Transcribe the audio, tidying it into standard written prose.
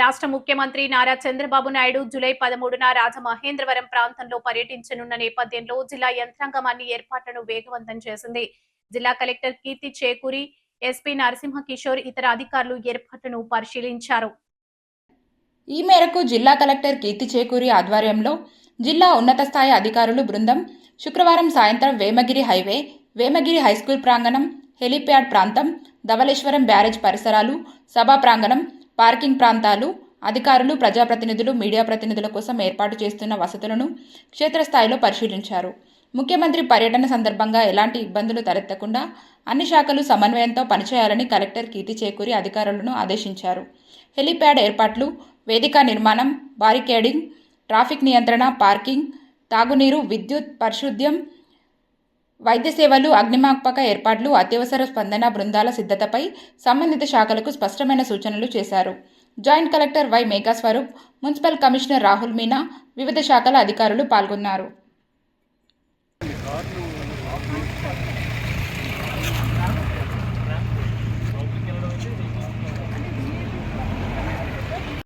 రాష్ట్ర ముఖ్యమంత్రి నారా చంద్రబాబు నాయుడు జూలై 13న రాజమహేంద్రవరం ప్రాంతంలో పర్యటించనున్న నేపథ్యంలో జిల్లా యంత్రాంగం అన్ని ఏర్పాట్లను వేగవంతం చేసింది. జిల్లా కలెక్టర్ కీర్తి చేకూరి, ఎస్పీ నరసింహ కిషోర్ ఇతర అధికారులు ఏర్పాట్లను పరిశీలించారు. ఈ మేరకు జిల్లా కలెక్టర్ కీర్తి చేకూరి ఆధ్వర్యంలో జిల్లా ఉన్నత స్థాయి అధికారులు బృందం శుక్రవారం సాయంత్రం వేమగిరి హైవే, వేమగిరి హైస్కూల్ ప్రాంగణం, హెలీప్యాడ్ ప్రాంతం, ధవళేశ్వరం బ్యారేజ్ పరిసరాలు, సభా ప్రాంగణం, పార్కింగ్ ప్రాంతాలు, అధికారులు, ప్రజాప్రతినిధులు, మీడియా ప్రతినిధుల కోసం ఏర్పాటు చేస్తున్న వసతులను క్షేత్రస్థాయిలో పరిశీలించారు. ముఖ్యమంత్రి పర్యటన సందర్భంగా ఎలాంటి ఇబ్బందులు తలెత్తకుండా అన్ని శాఖలు సమన్వయంతో పనిచేయాలని కలెక్టర్ కీర్తి చేకూరి అధికారులను ఆదేశించారు. హెలీప్యాడ్ ఏర్పాట్లు, వేదిక నిర్మాణం, బారికేడింగ్, ట్రాఫిక్ నియంత్రణ, పార్కింగ్, తాగునీరు, విద్యుత్, పరిశుద్ధ్యం, వైద్య సేవలు, అగ్నిమాపక ఏర్పాట్లు, అత్యవసర స్పందన బృందాల సిద్ధతపై సంబంధిత శాఖలకు స్పష్టమైన సూచనలు చేశారు. Joint collector Y Meghaswaroop, municipal commissioner Rahul Meena, వివిధ శాఖల అధికారులు పాల్గొన్నారు.